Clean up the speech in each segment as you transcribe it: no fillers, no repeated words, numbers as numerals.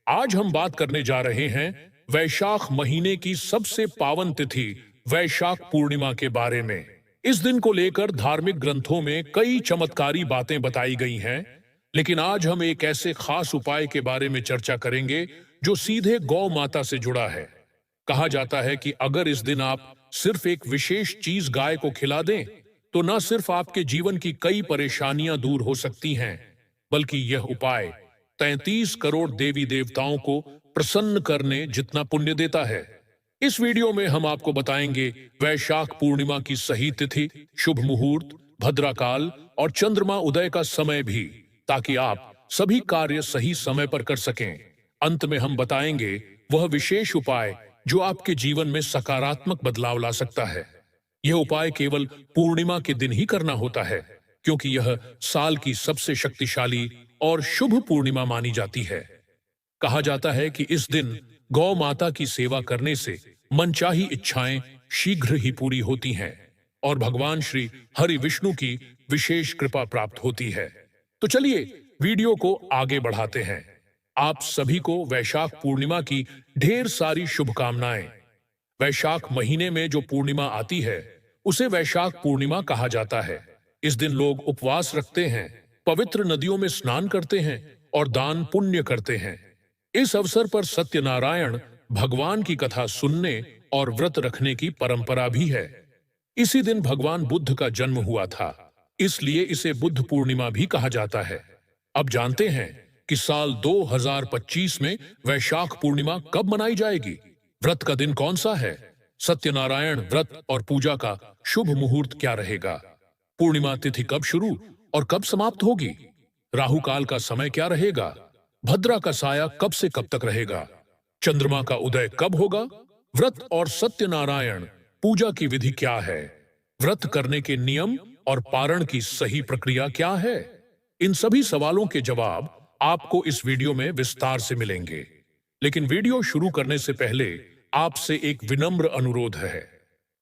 आज हम बात करने जा रहे हैं वैशाख महीने की सबसे पावन तिथि वैशाख पूर्णिमा के बारे में। इस दिन को लेकर धार्मिक ग्रंथों में कई चमत्कारी बातें बताई गई हैं, लेकिन आज हम एक ऐसे खास उपाय के बारे में चर्चा करेंगे जो सीधे गौ माता से जुड़ा है। कहा जाता है कि अगर इस दिन आप सिर्फ एक विशेष चीज गाय को खिला दें, तो न सिर्फ आपके जीवन की कई परेशानियां दूर हो सकती हैं, बल्कि यह उपाय 33 करोड़ देवी देवताओं को प्रसन्न करने जितना पुण्य देता है। इस वीडियो में हम आपको बताएंगे वैशाख पूर्णिमा की सही तिथि, शुभ मुहूर्त, भद्राकाल और चंद्रमा उदय का समय भी, ताकि आप सभी कार्य सही समय पर कर सकें। अंत में हम बताएंगे वह विशेष उपाय जो आपके जीवन में सकारात्मक बदलाव ला सकता है। यह उपाय केवल पूर्णिमा के दिन ही करना होता है, क्योंकि यह साल की सबसे शक्तिशाली और शुभ पूर्णिमा मानी जाती है। कहा जाता है कि इस दिन गौ माता की सेवा करने से मनचाही इच्छाएं शीघ्र ही पूरी होती हैं और भगवान श्री हरि विष्णु की विशेष कृपा प्राप्त होती है। तो चलिए वीडियो को आगे बढ़ाते हैं। आप सभी को वैशाख पूर्णिमा की ढेर सारी शुभकामनाएं। वैशाख महीने में जो पूर्णिमा आती है उसे वैशाख पूर्णिमा कहा जाता है। इस दिन लोग उपवास रखते हैं, पवित्र नदियों में स्नान करते हैं और दान पुण्य करते हैं। इस अवसर पर सत्यनारायण भगवान की कथा सुनने और व्रत रखने की परंपरा भी है। इसी दिन भगवान बुद्ध का जन्म हुआ था, इसलिए इसे बुद्ध पूर्णिमा भी कहा जाता है। अब जानते हैं कि साल 2025 में वैशाख पूर्णिमा कब मनाई जाएगी। व्रत का दिन कौन सा है, सत्यनारायण व्रत और पूजा का शुभ मुहूर्त क्या रहेगा, पूर्णिमा तिथि कब शुरू और कब समाप्त होगी, राहु काल का समय क्या रहेगा, भद्रा का साया कब से कब तक रहेगा, चंद्रमा का उदय कब होगा, व्रत और सत्यनारायण पूजा की विधि क्या है, व्रत करने के नियम और पारण की सही प्रक्रिया क्या है। इन सभी सवालों के जवाब आपको इस वीडियो में विस्तार से मिलेंगे। लेकिन वीडियो शुरू करने से पहले आपसे एक विनम्र अनुरोध है।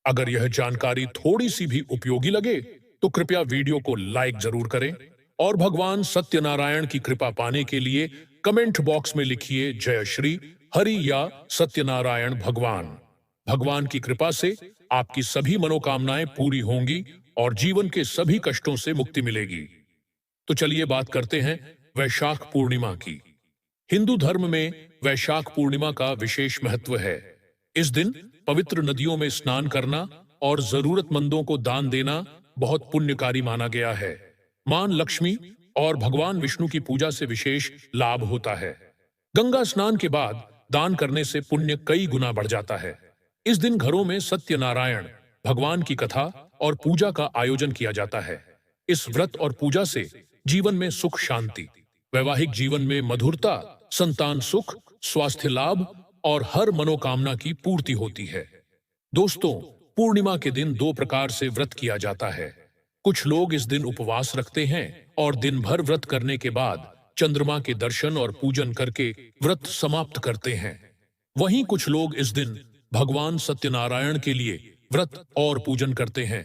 अगर यह जानकारी थोड़ी सी भी उपयोगी लगे तो कृपया वीडियो को लाइक जरूर करें और भगवान सत्यनारायण की कृपा पाने के लिए कमेंट बॉक्स में लिखिए जय श्री हरि या सत्यनारायण भगवान। भगवान की कृपा से आपकी सभी मनोकामनाएं पूरी होंगी और जीवन के सभी कष्टों से मुक्ति मिलेगी। तो चलिए बात करते हैं वैशाख पूर्णिमा की। हिंदू धर्म में वैशाख पूर्णिमा का विशेष महत्व है। इस दिन पवित्र नदियों में स्नान करना और जरूरतमंदों को दान देना बहुत पुण्यकारी माना गया है। मां लक्ष्मी और भगवान विष्णु की पूजा से विशेष लाभ होता है। गंगा स्नान के बाद दान करने से पुण्य कई गुना बढ़ जाता है। इस दिन घरों में सत्यनारायण भगवान की कथा और पूजा का आयोजन किया जाता है। इस व्रत और पूजा से जीवन में सुख शांति, वैवाहिक जीवन में मधुरता, संतान सुख, स्वास्थ्य लाभ और हर मनोकामना की पूर्ति होती है। दोस्तों, पूर्णिमा के दिन दो प्रकार से व्रत किया जाता है। कुछ लोग इस दिन उपवास रखते हैं और दिन भर व्रत करने के बाद चंद्रमा के दर्शन और पूजन करके व्रत समाप्त करते हैं। वहीं कुछ लोग इस दिन भगवान सत्यनारायण के लिए व्रत और पूजन करते हैं।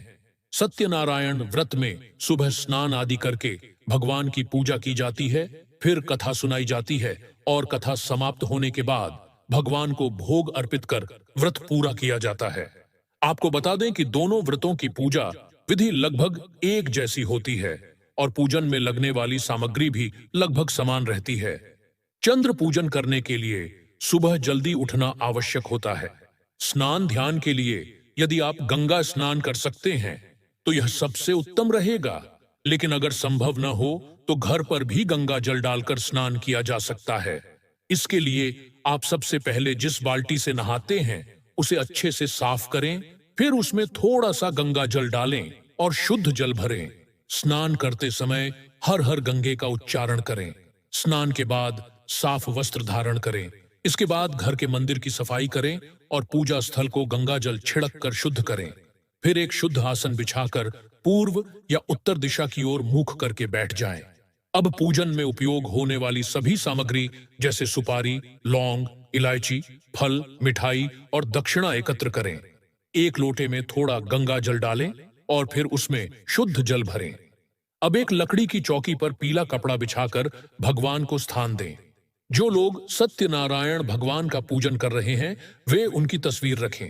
सत्यनारायण व्रत में सुबह स्नान आदि करके भगवान की पूजा की जाती है, फिर कथा सुनाई जाती है और कथा समाप्त होने के बाद भगवान को भोग अर्पित कर व्रत पूरा किया जाता है। आपको बता दें कि दोनों व्रतों की पूजा विधि लगभग एक जैसी होती है और पूजन में लगने वाली सामग्री भी लगभग समान रहती है। चंद्र पूजन करने के लिए सुबह जल्दी उठना आवश्यक होता है। स्नान ध्यान के लिए यदि आप गंगा स्नान कर सकते हैं तो यह सबसे उत्तम रहेगा, लेकिन अगर संभव न हो तो घर पर भी गंगा जल डालकर स्नान किया जा सकता है। इसके लिए आप सबसे पहले जिस बाल्टी से नहाते हैं उसे अच्छे से साफ करें, फिर उसमें थोड़ा सा गंगा जल डालें और शुद्ध जल भरें। स्नान करते समय हर हर गंगे का उच्चारण करें। स्नान के बाद साफ वस्त्र धारण करें। इसके बाद घर के मंदिर की सफाई करें और पूजा स्थल को गंगा जल छिड़क कर शुद्ध करें। फिर एक शुद्ध आसन बिछाकर पूर्व या उत्तर दिशा की ओर मुख करके बैठ जाएं। अब पूजन में उपयोग होने वाली सभी सामग्री जैसे सुपारी, लौंग, इलायची, फल, मिठाई और दक्षिणा एकत्र करें। एक लोटे में थोड़ा गंगा जल डालें और फिर उसमें शुद्ध जल भरें। अब एक लकड़ी की चौकी पर पीला कपड़ा बिछाकर भगवान को स्थान दें। जो लोग सत्यनारायण भगवान का पूजन कर रहे हैं वे उनकी तस्वीर रखें,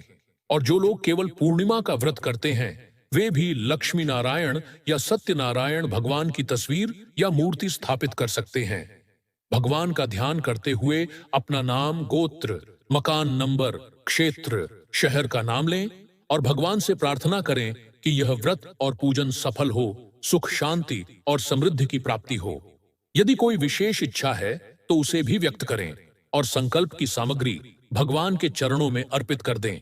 और जो लोग केवल पूर्णिमा का व्रत करते हैं वे भी लक्ष्मी नारायण या सत्यनारायण भगवान की तस्वीर या मूर्ति स्थापित कर सकते हैं। भगवान का ध्यान करते हुए अपना नाम, गोत्र, मकान नंबर, क्षेत्र, शहर का नाम लें और भगवान से प्रार्थना करें कि यह व्रत और पूजन सफल हो, सुख, शांति और समृद्धि की प्राप्ति हो। यदि कोई विशेष इच्छा है तो उसे भी व्यक्त करें और संकल्प की सामग्री भगवान के चरणों में अर्पित कर दें।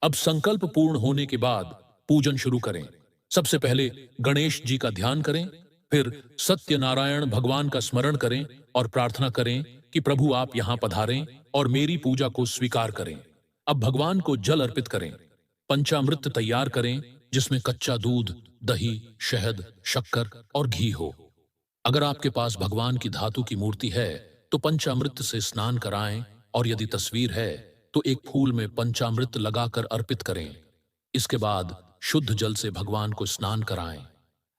अब संकल्प पूर्ण होने के बाद पूजन शुरू करें। सबसे पहले गणेश जी का ध्यान करें, फिर सत्यनारायण भगवान का स्मरण करें और प्रार्थना करें कि प्रभु आप यहाँ पधारें और मेरी पूजा को स्वीकार करें। अब भगवान को जल अर्पित करें। पंचामृत तैयार करें जिसमें कच्चा दूध, दही, शहद, शक्कर और घी हो। अगर आपके पास भगवान की धातु की मूर्ति है तो पंचामृत से स्नान कराएं, और यदि तस्वीर है तो एक फूल में पंचामृत लगाकर अर्पित करें। इसके बाद शुद्ध जल से भगवान को स्नान कराएं।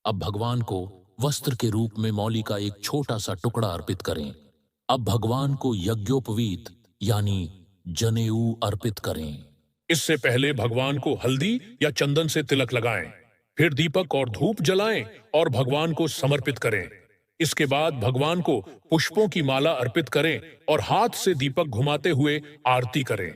अब भगवान को वस्त्र के रूप में मौली का एक छोटा सा टुकड़ा अर्पित करें। अब भगवान को यज्ञोपवीत यानी जनेऊ अर्पित करें। इससे पहले भगवान को हल्दी या चंदन से तिलक लगाएं, फिर दीपक और धूप जलाएं और भगवान को समर्पित करें। इसके बाद भगवान को पुष्पों की माला अर्पित करें और हाथ से दीपक घुमाते हुए आरती करें।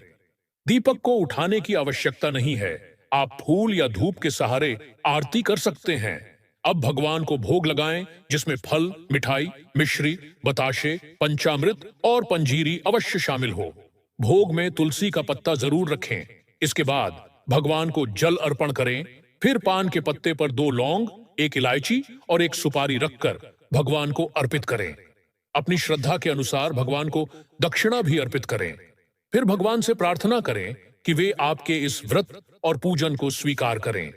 दीपक को उठाने की आवश्यकता नहीं है, आप फूल या धूप के सहारे आरती कर सकते हैं। अब भगवान को भोग लगाएं जिसमें फल, मिठाई, मिश्री, बताशे, पंचामृत और पंजीरी अवश्य शामिल हो। भोग में तुलसी का पत्ता जरूर रखें। इसके बाद भगवान को जल अर्पण करें, फिर पान के पत्ते पर 2 लौंग, 1 इलायची और 1 सुपारी रखकर भगवान को अर्पित करें। अपनी श्रद्धा के अनुसार भगवान को दक्षिणा भी अर्पित करें। फिर भगवान से प्रार्थना करें कि वे आपके इस व्रत और पूजन को स्वीकार करें।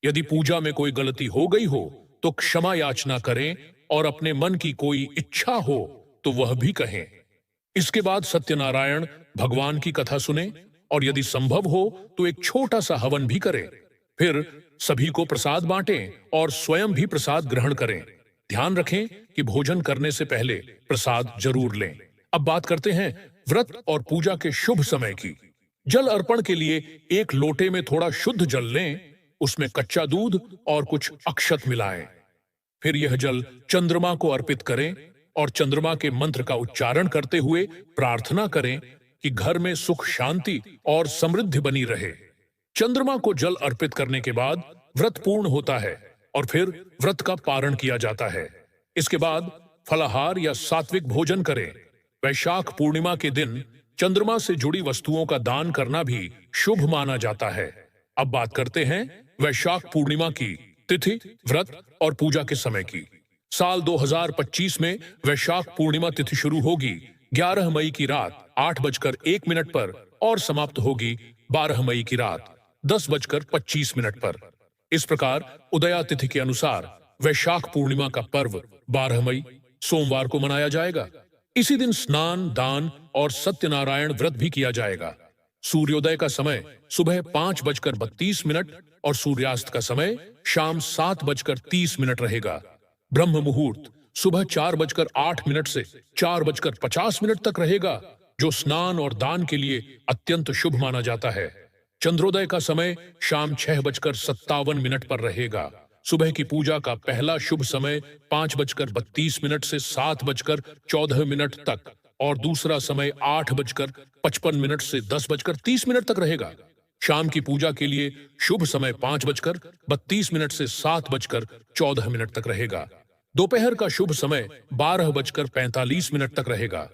यदि पूजा में कोई गलती हो गई हो तो क्षमा याचना करें, और अपने मन की कोई इच्छा हो तो वह भी कहें। इसके बाद सत्यनारायण भगवान की कथा सुने, और यदि संभव हो तो एक छोटा सा हवन भी करें। फिर सभी को प्रसाद बांटें और स्वयं भी प्रसाद ग्रहण करें। ध्यान रखें कि भोजन करने से पहले प्रसाद जरूर लें। अब बात करते हैं व्रत और पूजा के शुभ समय की। जल अर्पण के लिए एक लोटे में थोड़ा शुद्ध जल लें, उसमें कच्चा दूध और कुछ अक्षत मिलाएं। फिर यह जल चंद्रमा को अर्पित करें और चंद्रमा के मंत्र का उच्चारण करते हुए प्रार्थना करें कि घर में सुख, शांति और समृद्धि बनी रहे। चंद्रमा को जल अर्पित करने के बाद व्रत पूर्ण होता है और फिर व्रत का पारण किया जाता है। इसके बाद फलाहार या सात्विक भोजन करें। वैशाख पूर्णिमा के दिन चंद्रमा से जुड़ी वस्तुओं का दान करना भी शुभ माना जाता है। अब बात करते हैं वैशाख पूर्णिमा की तिथि, व्रत और पूजा के समय की। साल 2025 में वैशाख पूर्णिमा तिथि शुरू होगी 11 मई की रात 8:01 पर और समाप्त होगी 12 मई की रात 10:25 पर। इस प्रकार उदया तिथि के अनुसार वैशाख पूर्णिमा का पर्व 12 मई सोमवार को मनाया जाएगा। इसी दिन स्नान, दान और सत्यनारायण व्रत भी किया जाएगा। सूर्योदय का समय सुबह 5:32 और सूर्यास्त का समय शाम 7:30 रहेगा। ब्रह्म मुहूर्त सुबह 4:08 से 4:50 तक रहेगा, जो स्नान और दान के लिए अत्यंत शुभ माना जाता है। चंद्रोदय का समय शाम 6:57 पर रहेगा। सुबह की पूजा का पहला शुभ समय 5:32 से 7:14 तक और दूसरा समय 8:55 से 10:30 तक रहेगा। शाम की पूजा के लिए शुभ समय 5:32 से 7:14 तक रहेगा। दोपहर का शुभ समय 12:45 तक रहेगा।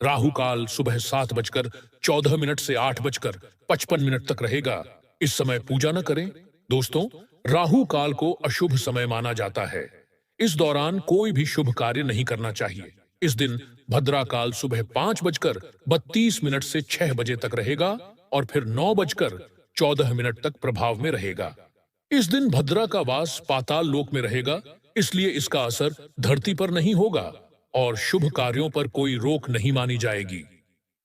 राहु काल सुबह 7:14 से 8:55 तक रहेगा। इस समय पूजा न करें। दोस्तों, राहु काल को अशुभ समय माना जाता है। इस दौरान कोई भी शुभ कार्य नहीं करना चाहिए। इस दिन भद्रा काल सुबह 5:32 से 6 बजे तक रहेगा और फिर 9:14 तक प्रभाव में रहेगा। इस दिन भद्रा का वास पाताल लोक में रहेगा, इसलिए इसका असर धरती पर नहीं होगा और शुभ कार्यों पर कोई रोक नहीं मानी जाएगी।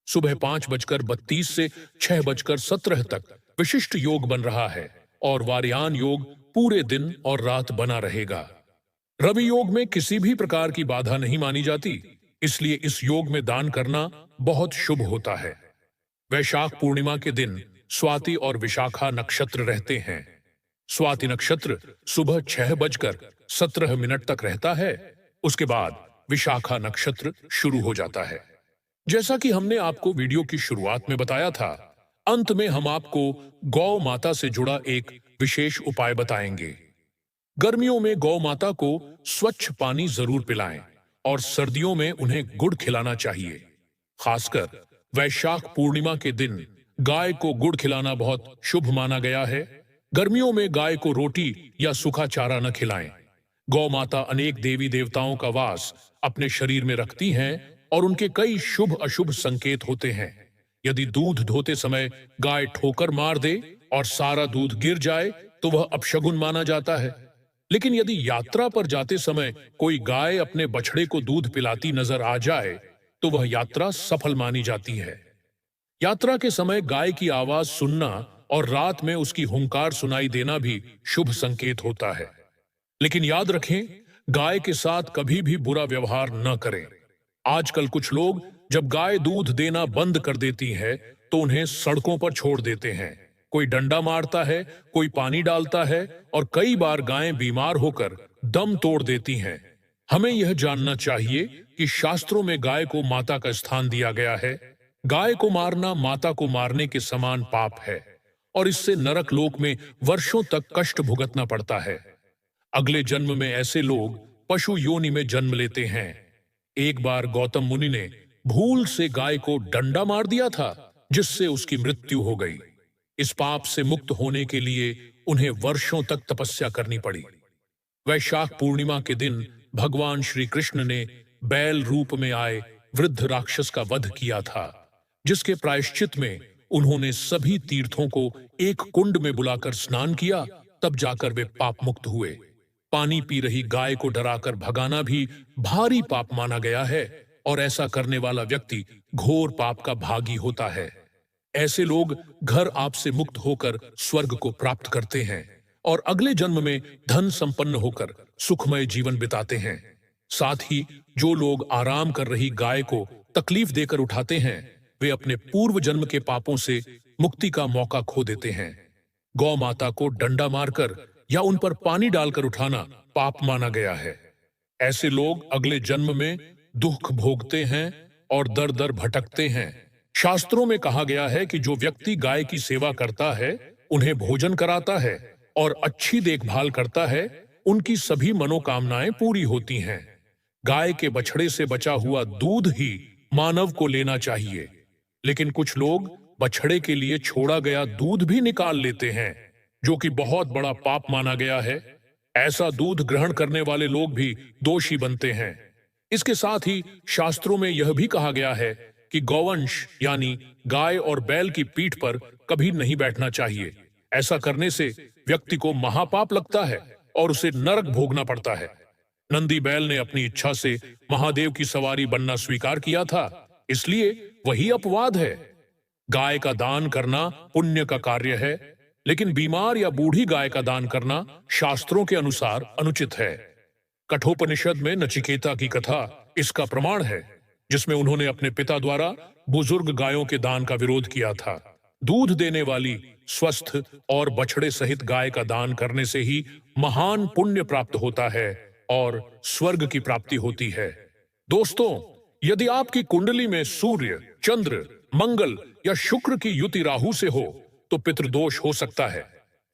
सुबह 5:32 से 6:17 तक विशिष्ट योग बन रहा है और वारयान योग पूरे दिन और रात बना रहेगा। रवि योग में किसी भी प्रकार की बाधा नहीं मानी जाती, इसलिए इस योग में दान करना बहुत शुभ होता है। वैशाख पूर्णिमा के दिन स्वाति और विशाखा नक्षत्र रहते हैं। स्वाति नक्षत्र सुबह 6:17 तक रहता है। उसके बाद विशाखा नक्षत्र शुरू हो जाता है। जैसा कि हमने आपको वीडियो की शुरुआत में बताया था, अंत में हम आपको गौ माता से जुड़ा एक विशेष उपाय बताएंगे। गर्मियों में गौ माता को स्वच्छ पानी जरूर पिलाएं और सर्दियों में उन्हें गुड़ खिलाना चाहिए। खासकर वैशाख पूर्णिमा के दिन गाय को गुड़ खिलाना बहुत शुभ माना गया है। गर्मियों में गाय को रोटी या सूखा चारा न खिलाएं। गौ माता अनेक देवी देवताओं का वास अपने शरीर में रखती हैं और उनके कई शुभ अशुभ संकेत होते हैं। यदि दूध धोते समय गाय ठोकर मार दे और सारा दूध गिर जाए तो वह अपशगुन माना जाता है। लेकिन यदि यात्रा पर जाते समय कोई गाय अपने बछड़े को दूध पिलाती नजर आ जाए तो वह यात्रा सफल मानी जाती है। यात्रा के समय गाय की आवाज सुनना और रात में उसकी हुंकार सुनाई देना भी शुभ संकेत होता है। लेकिन याद रखें, गाय के साथ कभी भी बुरा व्यवहार न करें। आजकल कुछ लोग जब गाय दूध देना बंद कर देती है तो उन्हें सड़कों पर छोड़ देते हैं। कोई डंडा मारता है, कोई पानी डालता है और कई बार गायें बीमार होकर दम तोड़ देती हैं। हमें यह जानना चाहिए कि शास्त्रों में गाय को माता का स्थान दिया गया है। गाय को मारना माता को मारने के समान पाप है और इससे नरक लोक में वर्षों तक कष्ट भुगतना पड़ता है। अगले जन्म में ऐसे लोग पशु योनि में जन्म लेते हैं। एक बार गौतम मुनि ने भूल से गाय को डंडा मार दिया था, जिससे उसकी मृत्यु हो गई। इस पाप से मुक्त होने के लिए उन्हें वर्षों तक तपस्या करनी पड़ी। वैशाख पूर्णिमा के दिन भगवान श्री कृष्ण ने बैल रूप में आए वृद्ध राक्षस का वध किया था, जिसके प्रायश्चित में उन्होंने सभी तीर्थों को एक कुंड में बुलाकर स्नान किया। तब जाकर वे पाप मुक्त हुए। पानी पी रही गाय को डराकर भगाना भी भारी पाप माना गया है और ऐसा करने वाला व्यक्ति घोर पाप का भागी होता है। ऐसे लोग घर आपसे मुक्त होकर स्वर्ग को प्राप्त करते हैं और अगले जन्म में धन संपन्न होकर सुखमय जीवन बिताते हैं। साथ ही जो लोग आराम कर रही गाय को तकलीफ देकर उठाते हैं, वे अपने पूर्व जन्म के पापों से मुक्ति का मौका खो देते हैं। गौ माता को डंडा मारकर या उन पर पानी डालकर उठाना पाप माना गया है। ऐसे लोग अगले जन्म में दुख भोगते हैं और दर दर भटकते हैं। शास्त्रों में कहा गया है कि जो व्यक्ति गाय की सेवा करता है, उन्हें भोजन कराता है और अच्छी देखभाल करता है, उनकी सभी मनोकामनाएं पूरी होती हैं। गाय के बछड़े से बचा हुआ दूध ही मानव को लेना चाहिए, लेकिन कुछ लोग बछड़े के लिए छोड़ा गया दूध भी निकाल लेते हैं, जो कि बहुत बड़ा पाप माना गया है। ऐसा दूध ग्रहण करने वाले लोग भी दोषी बनते हैं। इसके साथ ही शास्त्रों में यह भी कहा गया है कि गौवंश यानी गाय और बैल की पीठ पर कभी नहीं बैठना चाहिए। ऐसा करने से व्यक्ति को महापाप लगता है और उसे नरक भोगना पड़ता है। नंदी बैल ने अपनी इच्छा से महादेव की सवारी बनना स्वीकार किया था, इसलिए वही अपवाद है। गाय का दान करना पुण्य का कार्य है, लेकिन बीमार या बूढ़ी गाय का दान करना शास्त्रों के अनुसार अनुचित है। कठोपनिषद में नचिकेता की कथा इसका प्रमाण है, जिसमें उन्होंने अपने पिता द्वारा बुजुर्ग गायों के दान का विरोध किया था। दूध देने वाली स्वस्थ और बछड़े सहित गाय का दान करने से ही महान पुण्य प्राप्त होता है और स्वर्ग की प्राप्ति होती है। दोस्तों, यदि आपकी कुंडली में सूर्य, चंद्र, मंगल या शुक्र की युति राहु से हो तो पितृदोष हो सकता है।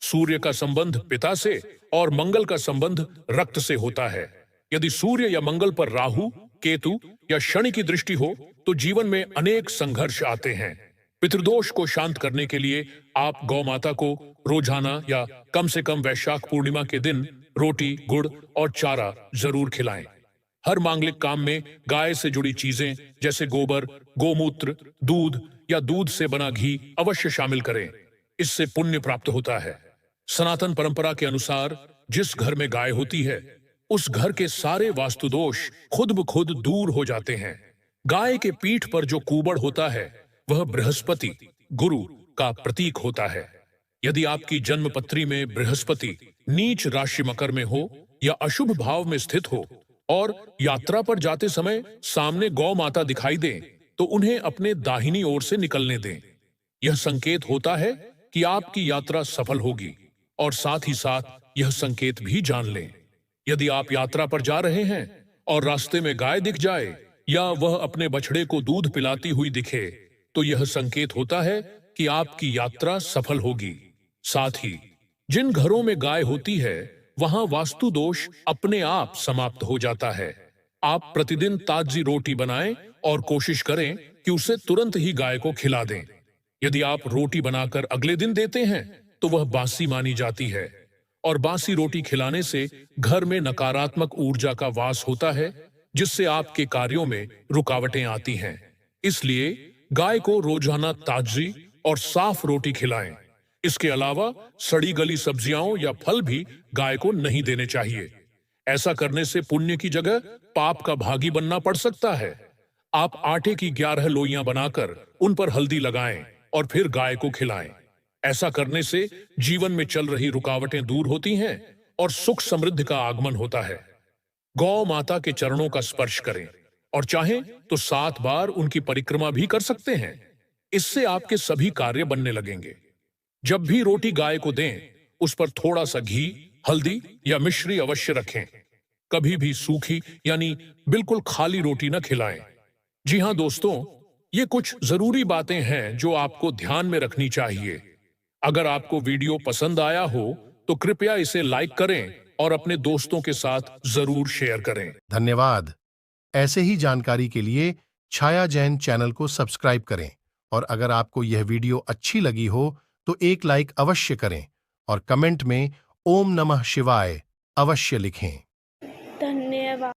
सूर्य का संबंध पिता से और मंगल का संबंध रक्त से होता है। यदि सूर्य या मंगल पर राहु, केतु या शनि की दृष्टि हो तो जीवन में अनेक संघर्ष आते हैं। पितृदोष को शांत करने के लिए आप गौ माता को रोजाना या कम से कम वैशाख पूर्णिमा के दिन रोटी, गुड़ और चारा जरूर खिलाएं। हर मांगलिक काम में गाय से जुड़ी चीजें जैसे गोबर, गोमूत्र, दूध या दूध से बना घी अवश्य शामिल करें। इससे पुण्य प्राप्त होता है। सनातन परंपरा के अनुसार जिस घर में गाय होती है, उस घर के सारे वास्तु दोष खुद ब खुद दूर हो जाते हैं। गाय के पीठ पर जो कूबड़ होता है वह बृहस्पति, गुरु का प्रतीक होता है। यदि आपकी जन्म पत्री में बृहस्पति नीच राशि मकर में हो या अशुभ भाव में स्थित हो और यात्रा पर जाते समय सामने गौ माता दिखाई दे तो उन्हें अपने दाहिनी ओर से निकलने दें। यह संकेत होता है कि आपकी यात्रा सफल होगी और साथ ही साथ यह संकेत भी जान लें। यदि आप यात्रा पर जा रहे हैं और रास्ते में गाय दिख जाए या वह अपने बछड़े को दूध पिलाती हुई दिखे तो यह संकेत होता है कि आपकी यात्रा सफल होगी। साथ ही जिन घरों में गाय होती है वहां वास्तु दोष अपने आप समाप्त हो जाता है। आप प्रतिदिन ताजी रोटी बनाएं और कोशिश करें कि उसे तुरंत ही गाय को खिला दें। यदि आप रोटी बनाकर अगले दिन देते हैं तो वह बासी मानी जाती है और बासी रोटी खिलाने से घर में नकारात्मक ऊर्जा का वास होता है जिससे आपके कार्यों में रुकावटें आती हैं। इसलिए गाय को रोजाना ताजी और साफ रोटी खिलाएं। इसके अलावा सड़ी गली सब्जियां या फल भी गाय को नहीं देने चाहिए। ऐसा करने से पुण्य की जगह पाप का भागी बनना पड़ सकता है। आप आटे की 11 लोइयां बनाकर उन पर हल्दी लगाएं और फिर गाय को खिलाएं। ऐसा करने से जीवन में चल रही रुकावटें दूर होती हैं और सुख समृद्धि का आगमन होता है। गौ माता के चरणों का स्पर्श करें और चाहें तो 7 बार उनकी परिक्रमा भी कर सकते हैं। इससे आपके सभी कार्य बनने लगेंगे। जब भी रोटी गाय को दें उस पर थोड़ा सा घी, हल्दी या मिश्री अवश्य रखें। कभी भी सूखी यानी बिल्कुल खाली रोटी न खिलाएं। जी हाँ दोस्तों, ये कुछ जरूरी बातें हैं जो आपको ध्यान में रखनी चाहिए। अगर आपको वीडियो पसंद आया हो तो कृपया इसे लाइक करें और अपने दोस्तों के साथ जरूर शेयर करें। धन्यवाद। ऐसे ही जानकारी के लिए छाया जैन चैनल को सब्सक्राइब करें और अगर आपको यह वीडियो अच्छी लगी हो तो एक लाइक अवश्य करें और कमेंट में ओम नमः शिवाय अवश्य लिखें।